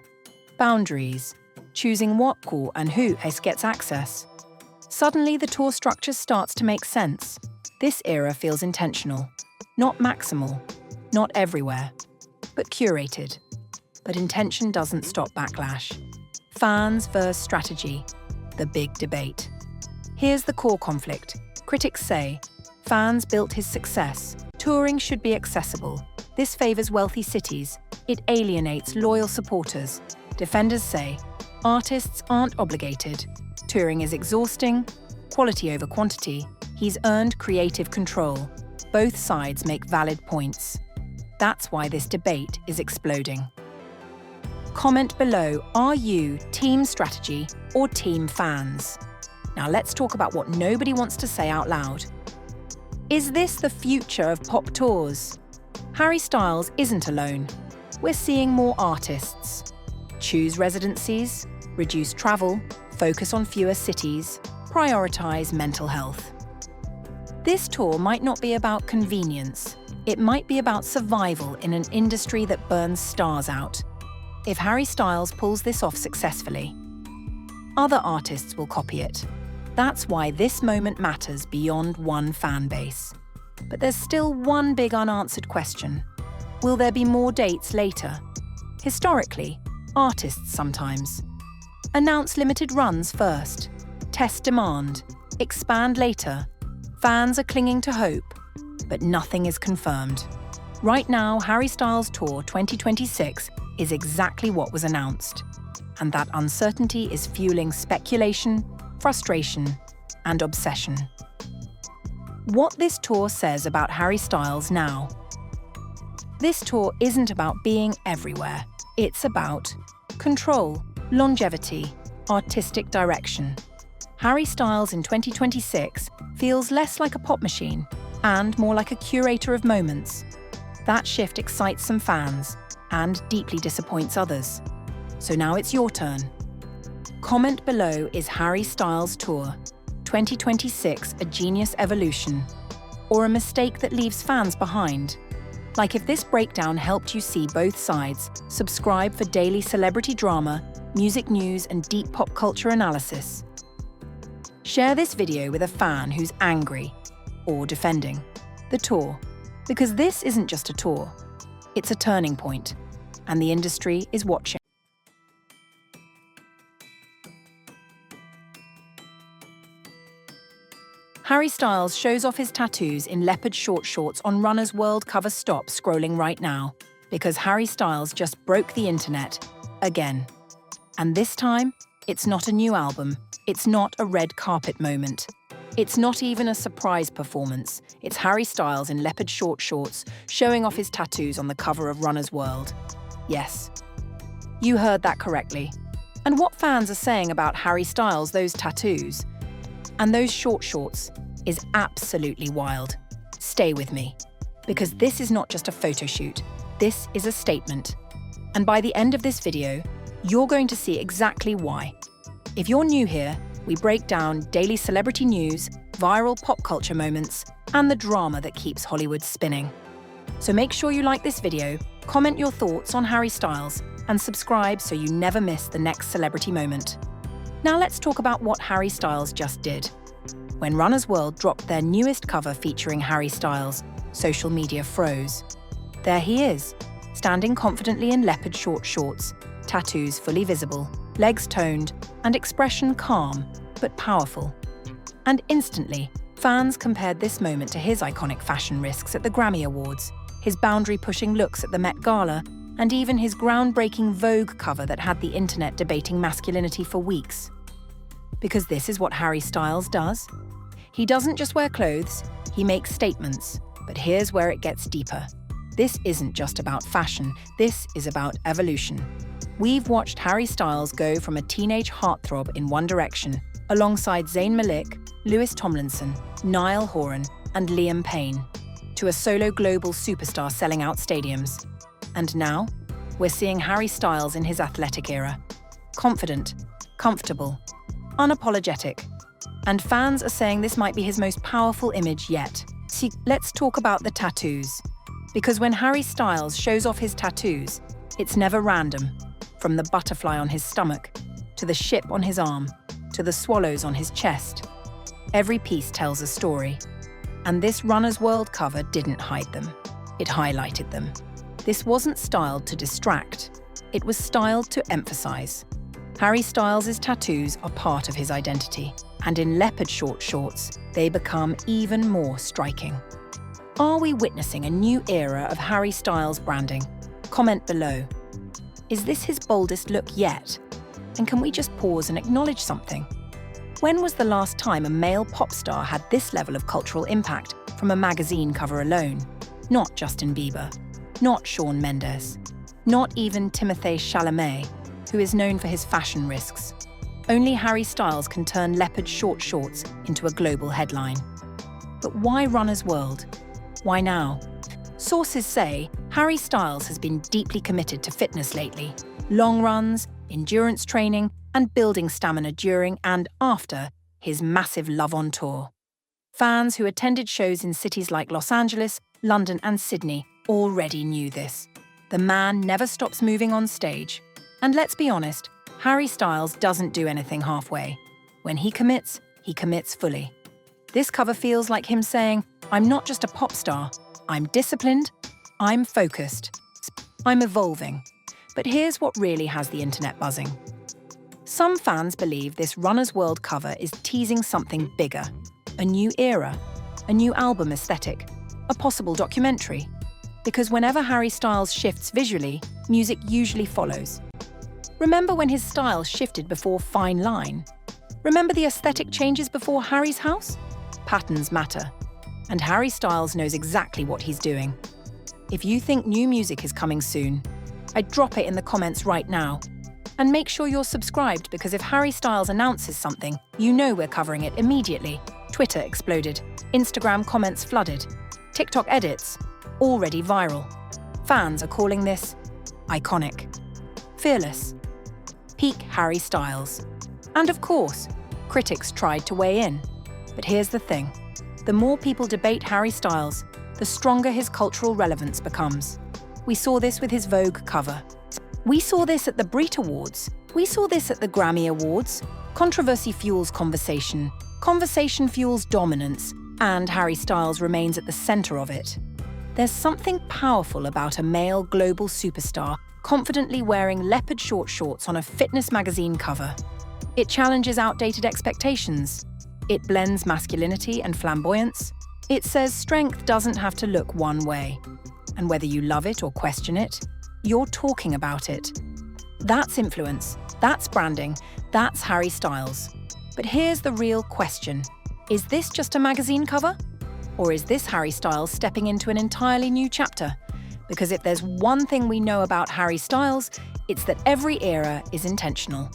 boundaries, choosing what cool and who gets access. Suddenly the tour structure starts to make sense. This era feels intentional. Not maximal, not everywhere, but curated. But intention doesn't stop backlash. Fans versus strategy, the big debate. Here's the core conflict. Critics say, fans built his success. Touring should be accessible. This favors wealthy cities. It alienates loyal supporters. Defenders say, artists aren't obligated. Touring is exhausting. Quality over quantity. He's earned creative control. Both sides make valid points. That's why this debate is exploding. Comment below, are you team strategy or team fans? Now let's talk about what nobody wants to say out loud. Is this the future of pop tours? Harry Styles isn't alone. We're seeing more artists choose residencies, reduce travel, focus on fewer cities, prioritize mental health. This tour might not be about convenience. It might be about survival in an industry that burns stars out. If Harry Styles pulls this off successfully, other artists will copy it. That's why this moment matters beyond one fan base. But there's still one big unanswered question. Will there be more dates later? Historically, artists sometimes announce limited runs first, test demand, expand later. Fans are clinging to hope, but nothing is confirmed. Right now, Harry Styles Tour 2026 is exactly what was announced. And that uncertainty is fueling speculation, frustration, and obsession. What this tour says about Harry Styles now. This tour isn't about being everywhere. It's about Control, longevity, artistic direction. Harry Styles in 2026 feels less like a pop machine and more like a curator of moments. That shift excites some fans and deeply disappoints others. So now it's your turn. Comment below, is Harry Styles Tour 2026 a genius evolution or a mistake that leaves fans behind? Like, if this breakdown helped you see both sides, subscribe for daily celebrity drama, music news, and deep pop culture analysis. Share this video with a fan who's angry or defending the tour, because this isn't just a tour, it's a turning point, and the industry is watching. Harry Styles shows off his tattoos in leopard short shorts on Runner's World cover. Stop scrolling right now, because Harry Styles just broke the internet again. And this time, it's not a new album, it's not a red carpet moment. It's not even a surprise performance. It's Harry Styles in leopard short shorts showing off his tattoos on the cover of Runner's World. Yes, you heard that correctly. And what fans are saying about Harry Styles, those tattoos, and those short shorts is absolutely wild. Stay with me, because this is not just a photo shoot, this is a statement. And by the end of this video, you're going to see exactly why. If you're new here, we break down daily celebrity news, viral pop culture moments, and the drama that keeps Hollywood spinning. So make sure you like this video, comment your thoughts on Harry Styles, and subscribe so you never miss the next celebrity moment. Now let's talk about what Harry Styles just did. When Runner's World dropped their newest cover featuring Harry Styles, social media froze. There he is, standing confidently in leopard short shorts, tattoos fully visible, legs toned, and expression calm but powerful. And instantly, fans compared this moment to his iconic fashion risks at the Grammy Awards, his boundary-pushing looks at the Met Gala, and even his groundbreaking Vogue cover that had the internet debating masculinity for weeks. Because this is what Harry Styles does. He doesn't just wear clothes, he makes statements. But here's where it gets deeper. This isn't just about fashion, this is about evolution. We've watched Harry Styles go from a teenage heartthrob in One Direction, alongside Zayn Malik, Louis Tomlinson, Niall Horan, and Liam Payne, to a solo global superstar selling out stadiums. And now, we're seeing Harry Styles in his athletic era. Confident, comfortable, unapologetic. And fans are saying this might be his most powerful image yet. See, let's talk about the tattoos. Because when Harry Styles shows off his tattoos, it's never random. From the butterfly on his stomach, to the ship on his arm, to the swallows on his chest. Every piece tells a story. And this Runner's World cover didn't hide them. It highlighted them. This wasn't styled to distract. It was styled to emphasize. Harry Styles' tattoos are part of his identity, and in leopard short shorts, they become even more striking. Are we witnessing a new era of Harry Styles branding? Comment below. Is this his boldest look yet? And can we just pause and acknowledge something? When was the last time a male pop star had this level of cultural impact from a magazine cover alone? Not Justin Bieber, not Shawn Mendes, not even Timothée Chalamet, who is known for his fashion risks. Only Harry Styles can turn leopard short shorts into a global headline. But why Runner's World? Why now? Sources say Harry Styles has been deeply committed to fitness lately. Long runs, endurance training, and building stamina during and after his massive Love on Tour. Fans who attended shows in cities like Los Angeles, London, and Sydney already knew this. The man never stops moving on stage. And let's be honest, Harry Styles doesn't do anything halfway. When he commits fully. This cover feels like him saying, I'm not just a pop star, I'm disciplined, I'm focused, I'm evolving. But here's what really has the internet buzzing. Some fans believe this Runner's World cover is teasing something bigger. A new era, a new album aesthetic, a possible documentary. Because whenever Harry Styles shifts visually, music usually follows. Remember when his style shifted before Fine Line? Remember the aesthetic changes before Harry's House? Patterns matter. And Harry Styles knows exactly what he's doing. If you think new music is coming soon, I'd drop it in the comments right now. And make sure you're subscribed because if Harry Styles announces something, you know we're covering it immediately. Twitter exploded, Instagram comments flooded, TikTok edits already viral. Fans are calling this iconic, fearless, peak Harry Styles. And of course, critics tried to weigh in. But here's the thing. The more people debate Harry Styles, the stronger his cultural relevance becomes. We saw this with his Vogue cover. We saw this at the Brit Awards. We saw this at the Grammy Awards. Controversy fuels conversation. Conversation fuels dominance. And Harry Styles remains at the center of it. There's something powerful about a male global superstar confidently wearing leopard short shorts on a fitness magazine cover. It challenges outdated expectations. It blends masculinity and flamboyance. It says strength doesn't have to look one way. And whether you love it or question it, you're talking about it. That's influence, that's branding, that's Harry Styles. But here's the real question. Is this just a magazine cover? Or is this Harry Styles stepping into an entirely new chapter? Because if there's one thing we know about Harry Styles, it's that every era is intentional.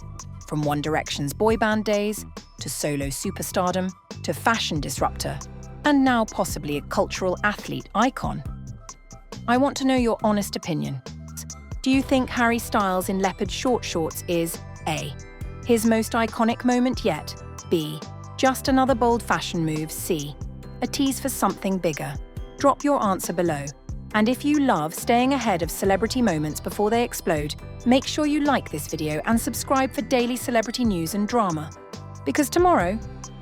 From One Direction's boy band days, to solo superstardom, to fashion disruptor, and now possibly a cultural athlete icon. I want to know your honest opinion. Do you think Harry Styles in leopard short shorts is A, his most iconic moment yet, B, just another bold fashion move, C, a tease for something bigger? Drop your answer below. And if you love staying ahead of celebrity moments before they explode, make sure you like this video and subscribe for daily celebrity news and drama. Because tomorrow,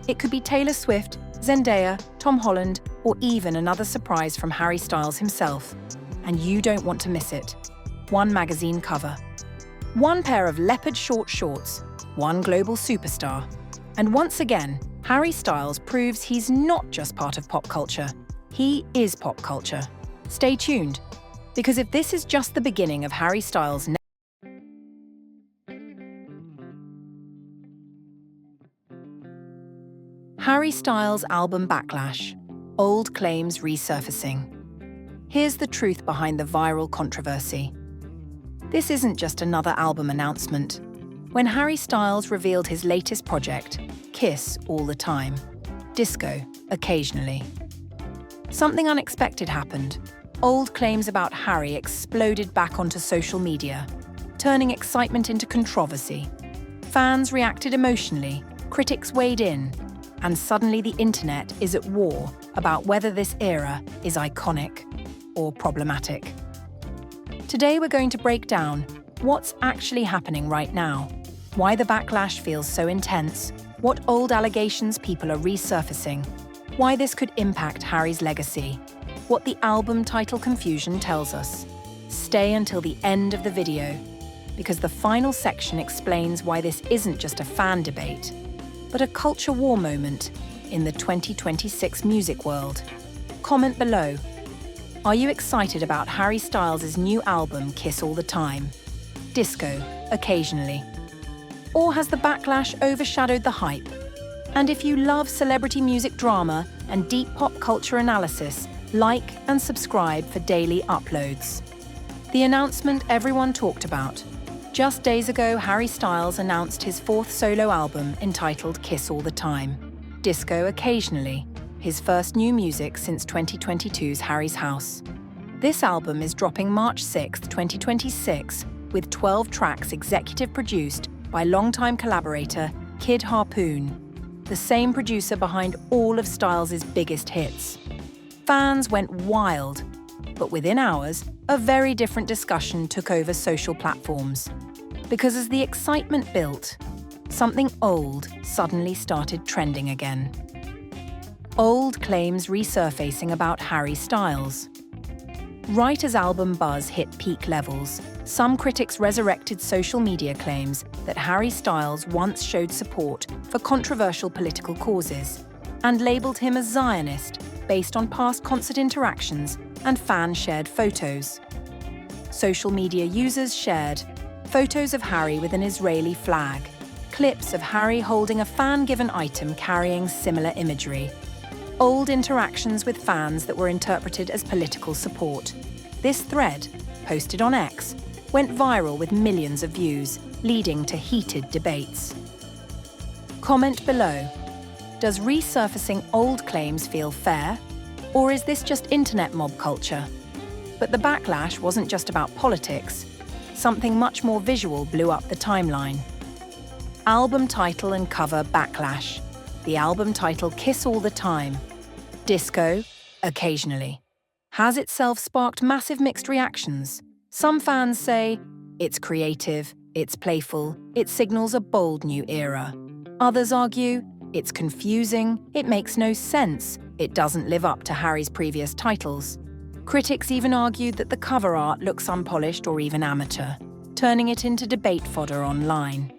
it could be Taylor Swift, Zendaya, Tom Holland, or even another surprise from Harry Styles himself. And you don't want to miss it. One magazine cover, one pair of leopard short shorts, one global superstar. And once again, Harry Styles proves he's not just part of pop culture. He is pop culture. Stay tuned, because if this is just the beginning of Harry Styles' Harry Styles album backlash, old claims resurfacing. Here's the truth behind the viral controversy. This isn't just another album announcement. When Harry Styles revealed his latest project, Kiss All the Time, Disco Occasionally, something unexpected happened. Old claims about Harry exploded back onto social media, turning excitement into controversy. Fans reacted emotionally, critics weighed in, and suddenly the internet is at war about whether this era is iconic or problematic. Today we're going to break down what's actually happening right now, why the backlash feels so intense, what old allegations people are resurfacing, why this could impact Harry's legacy, what the album title confusion tells us. Stay until the end of the video, because the final section explains why this isn't just a fan debate, but a culture war moment in the 2026 music world. Comment below. Are you excited about Harry Styles' new album, Kiss All the Time, Disco Occasionally? Or has the backlash overshadowed the hype? And if you love celebrity music drama and deep pop culture analysis, like and subscribe for daily uploads. The announcement everyone talked about. Just days ago, Harry Styles announced his fourth solo album entitled Kiss All the Time, Disco Occasionally, his first new music since 2022's Harry's House. This album is dropping March 6, 2026, with 12 tracks executive produced by longtime collaborator Kid Harpoon, the same producer behind all of Styles' biggest hits. Fans went wild, but within hours, a very different discussion took over social platforms. Because as the excitement built, something old suddenly started trending again. Old claims resurfacing about Harry Styles. Right as album buzz hit peak levels, some critics resurrected social media claims that Harry Styles once showed support for controversial political causes and labelled him a Zionist based on past concert interactions and fan-shared photos. Social media users shared photos of Harry with an Israeli flag, clips of Harry holding a fan-given item carrying similar imagery, old interactions with fans that were interpreted as political support. This thread, posted on X, went viral with millions of views, leading to heated debates. Comment below. Does resurfacing old claims feel fair? Or is this just internet mob culture? But the backlash wasn't just about politics. Something much more visual blew up the timeline. Album title and cover backlash. The album title Kiss All the Time. Disco, occasionally. Has itself sparked massive mixed reactions. Some fans say, it's creative, it's playful, it signals a bold new era. Others argue, it's confusing, it makes no sense, it doesn't live up to Harry's previous titles. Critics even argued that the cover art looks unpolished or even amateur, turning it into debate fodder online.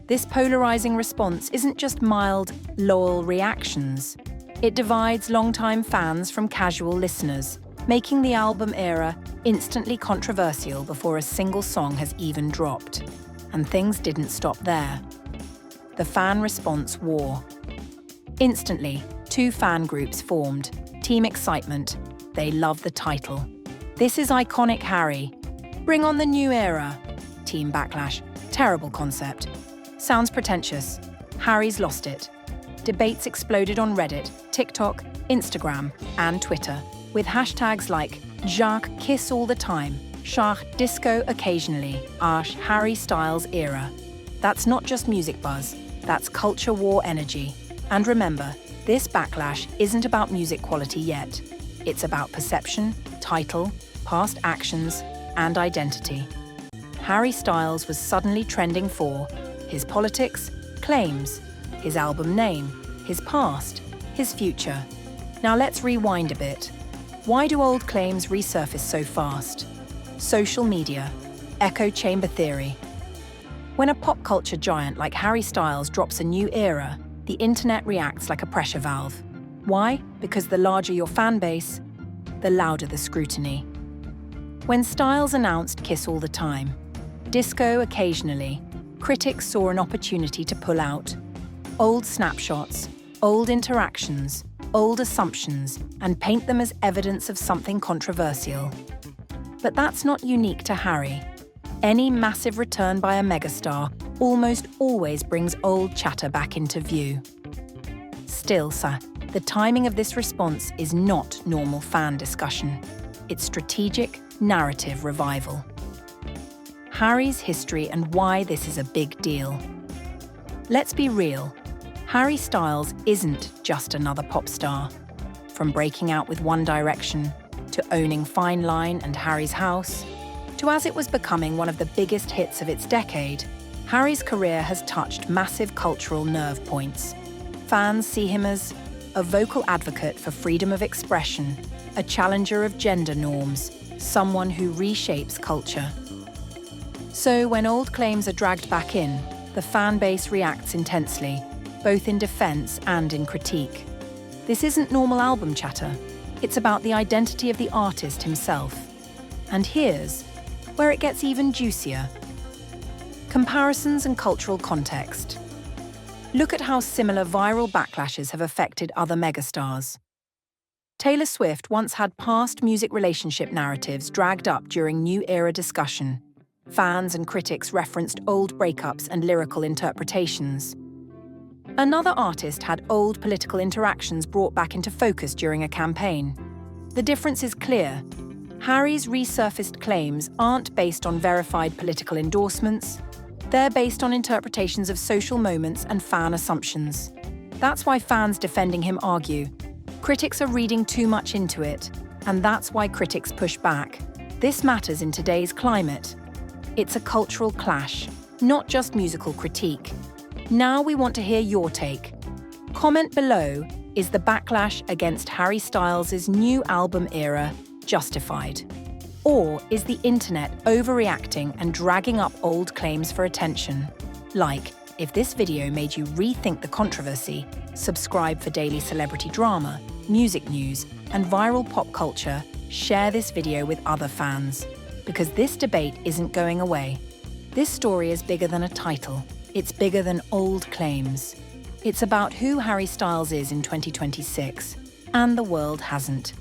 This polarizing response isn't just mild, loyal reactions. It divides longtime fans from casual listeners, making the album era instantly controversial before a single song has even dropped. And things didn't stop there. The fan response war. Instantly, two fan groups formed. Team Excitement. They love the title. This is iconic Harry. Bring on the new era. Team Backlash. Terrible concept. Sounds pretentious. Harry's lost it. Debates exploded on Reddit, TikTok, Instagram, and Twitter, with hashtags like Jacques Kiss All the Time, Jacques Disco Occasionally, Arsh Harry Styles Era. That's not just music buzz, that's culture war energy. And remember, this backlash isn't about music quality yet. It's about perception, title, past actions, and identity. Harry Styles was suddenly trending for his politics, claims, his album name, his past, his future. Now let's rewind a bit. Why do old claims resurface so fast? Social media, echo chamber theory. When a pop culture giant like Harry Styles drops a new era, the internet reacts like a pressure valve. Why? Because the larger your fan base, the louder the scrutiny. When Styles announced Kiss All the Time, Disco Occasionally, critics saw an opportunity to pull out old snapshots, old interactions, old assumptions, and paint them as evidence of something controversial. But that's not unique to Harry. Any massive return by a megastar almost always brings old chatter back into view. Still, sir, the timing of this response is not normal fan discussion. It's strategic narrative revival. Harry's history and why this is a big deal. Let's be real. Harry Styles isn't just another pop star. From breaking out with One Direction, to owning Fine Line and Harry's House, to as it was becoming one of the biggest hits of its decade, Harry's career has touched massive cultural nerve points. Fans see him as a vocal advocate for freedom of expression, a challenger of gender norms, someone who reshapes culture. So when old claims are dragged back in, the fan base reacts intensely, both in defense and in critique. This isn't normal album chatter. It's about the identity of the artist himself. And here's where it gets even juicier. Comparisons and cultural context. Look at how similar viral backlashes have affected other megastars. Taylor Swift once had past music relationship narratives dragged up during new era discussion. Fans and critics referenced old breakups and lyrical interpretations. Another artist had old political interactions brought back into focus during a campaign. The difference is clear. Harry's resurfaced claims aren't based on verified political endorsements. They're based on interpretations of social moments and fan assumptions. That's why fans defending him argue. Critics are reading too much into it, and that's why critics push back. This matters in today's climate. It's a cultural clash, not just musical critique. Now we want to hear your take. Comment below, is the backlash against Harry Styles' new album era justified? Or is the internet overreacting and dragging up old claims for attention? Like, if this video made you rethink the controversy, subscribe for daily celebrity drama, music news, and viral pop culture, share this video with other fans. Because this debate isn't going away. This story is bigger than a title. It's bigger than old claims. It's about who Harry Styles is in 2026, and the world hasn't.